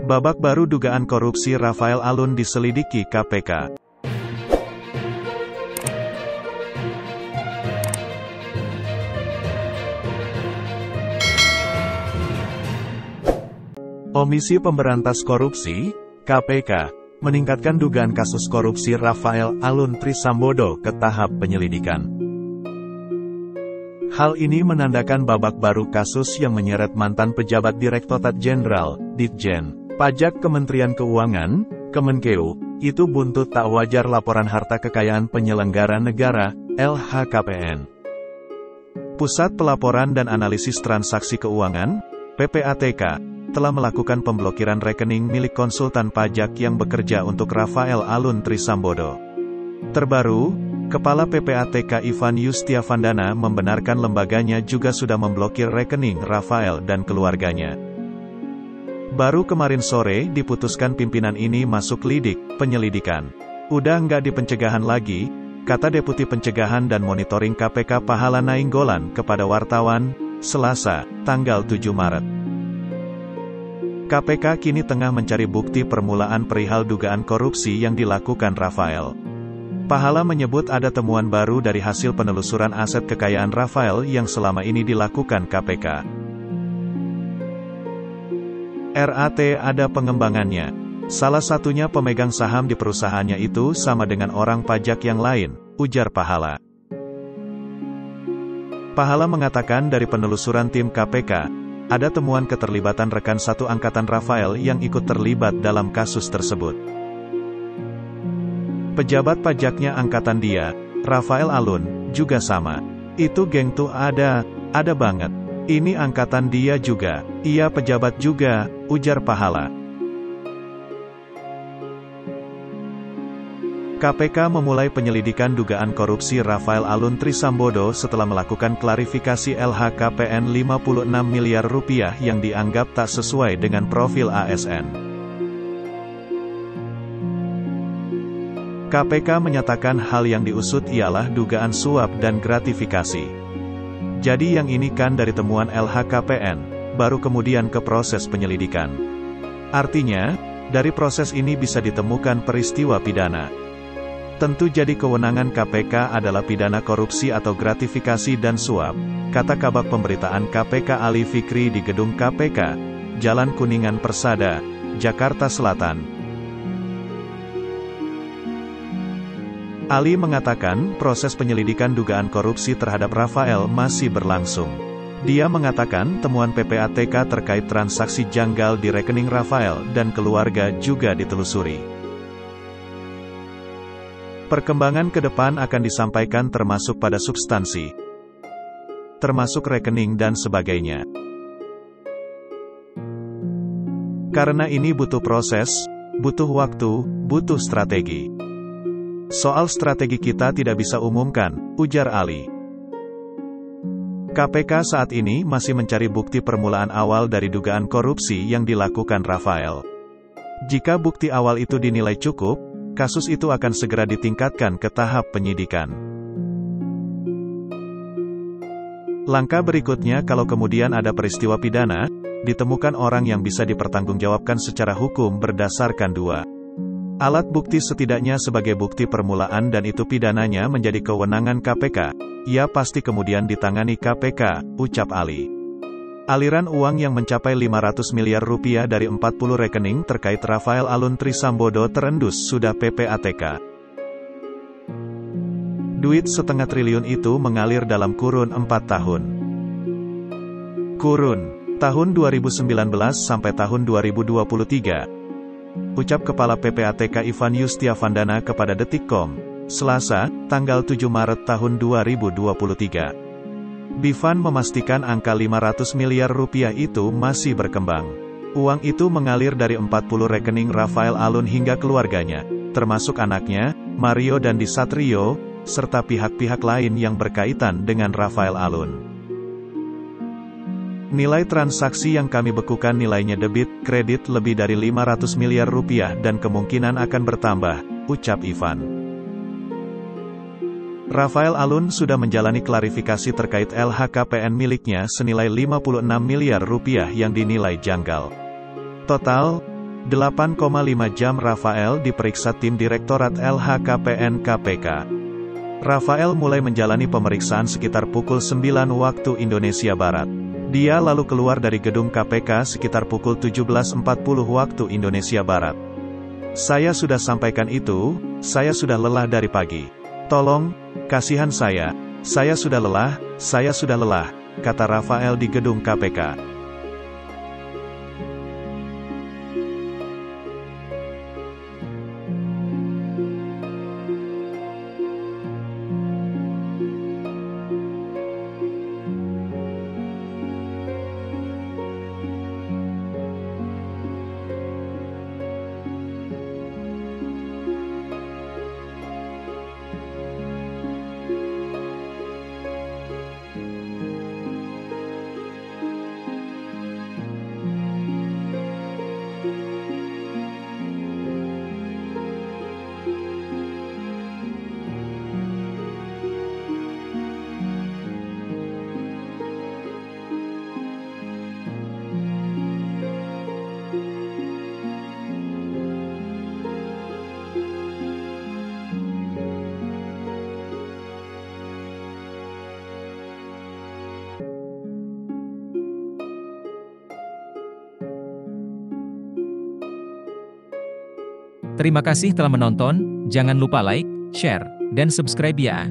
Babak baru dugaan korupsi Rafael Alun diselidiki KPK. Komisi Pemberantas Korupsi, KPK, meningkatkan dugaan kasus korupsi Rafael Alun Trisambodo ke tahap penyelidikan. Hal ini menandakan babak baru kasus yang menyeret mantan pejabat Direktorat Jenderal, Ditjen, Pajak Kementerian Keuangan, Kemenkeu, itu buntut tak wajar laporan harta kekayaan penyelenggara negara, LHKPN. Pusat Pelaporan dan Analisis Transaksi Keuangan, PPATK, telah melakukan pemblokiran rekening milik konsultan pajak yang bekerja untuk Rafael Alun Trisambodo. Terbaru, Kepala PPATK Ivan Yustiavandana membenarkan lembaganya juga sudah memblokir rekening Rafael dan keluarganya. Baru kemarin sore diputuskan pimpinan ini masuk lidik penyelidikan. Udah nggak di pencegahan lagi, kata Deputi Pencegahan dan Monitoring KPK Pahala Nainggolan kepada wartawan, Selasa, tanggal 7 Maret. KPK kini tengah mencari bukti permulaan perihal dugaan korupsi yang dilakukan Rafael. Pahala menyebut ada temuan baru dari hasil penelusuran aset kekayaan Rafael yang selama ini dilakukan KPK. RAT ada pengembangannya. Salah satunya pemegang saham di perusahaannya itu sama dengan orang pajak yang lain, ujar Pahala. Pahala mengatakan dari penelusuran tim KPK, ada temuan keterlibatan rekan satu angkatan Rafael yang ikut terlibat dalam kasus tersebut. Pejabat pajaknya angkatan dia, Rafael Alun, juga sama. Itu geng tuh ada banget. Ini angkatan dia juga, iya pejabat juga, ujar Pahala. KPK memulai penyelidikan dugaan korupsi Rafael Alun Trisambodo setelah melakukan klarifikasi LHKPN 56 miliar rupiah yang dianggap tak sesuai dengan profil ASN. KPK menyatakan hal yang diusut ialah dugaan suap dan gratifikasi. Jadi yang ini kan dari temuan LHKPN, baru kemudian ke proses penyelidikan. Artinya, dari proses ini bisa ditemukan peristiwa pidana. Tentu jadi kewenangan KPK adalah pidana korupsi atau gratifikasi dan suap, kata Kabag Pemberitaan KPK Ali Fikri di gedung KPK, Jalan Kuningan Persada, Jakarta Selatan. Ali mengatakan proses penyelidikan dugaan korupsi terhadap Rafael masih berlangsung. Dia mengatakan temuan PPATK terkait transaksi janggal di rekening Rafael dan keluarga juga ditelusuri. Perkembangan ke depan akan disampaikan termasuk pada substansi, termasuk rekening dan sebagainya. Karena ini butuh proses, butuh waktu, butuh strategi. Soal strategi kita tidak bisa umumkan, ujar Ali. KPK saat ini masih mencari bukti permulaan awal dari dugaan korupsi yang dilakukan Rafael. Jika bukti awal itu dinilai cukup, kasus itu akan segera ditingkatkan ke tahap penyidikan. Langkah berikutnya kalau kemudian ada peristiwa pidana, ditemukan orang yang bisa dipertanggungjawabkan secara hukum berdasarkan dua alat bukti setidaknya sebagai bukti permulaan dan itu pidananya menjadi kewenangan KPK, ia pasti kemudian ditangani KPK, ucap Ali. Aliran uang yang mencapai 500 miliar rupiah dari 40 rekening terkait Rafael Alun Trisambodo terendus sudah PPATK. Duit setengah triliun itu mengalir dalam kurun 4 tahun. Kurun, tahun 2019 sampai tahun 2023. Ucap Kepala PPATK Ivan Yustiavandana kepada Detikcom, Selasa, tanggal 7 Maret tahun 2023. Bivan memastikan angka 500 miliar rupiah itu masih berkembang. Uang itu mengalir dari 40 rekening Rafael Alun hingga keluarganya, termasuk anaknya, Mario Dandi Satrio, serta pihak-pihak lain yang berkaitan dengan Rafael Alun. Nilai transaksi yang kami bekukan nilainya debit, kredit lebih dari 500 miliar rupiah dan kemungkinan akan bertambah, ucap Ivan. Rafael Alun sudah menjalani klarifikasi terkait LHKPN miliknya senilai 56 miliar rupiah yang dinilai janggal. Total, 8,5 jam Rafael diperiksa tim Direktorat LHKPN KPK. Rafael mulai menjalani pemeriksaan sekitar pukul 9 waktu Indonesia Barat. Dia lalu keluar dari gedung KPK sekitar pukul 17.40 waktu Indonesia Barat. Saya sudah sampaikan itu, saya sudah lelah dari pagi. Tolong, kasihan saya sudah lelah, kata Rafael di gedung KPK. Terima kasih telah menonton, jangan lupa like, share, dan subscribe ya.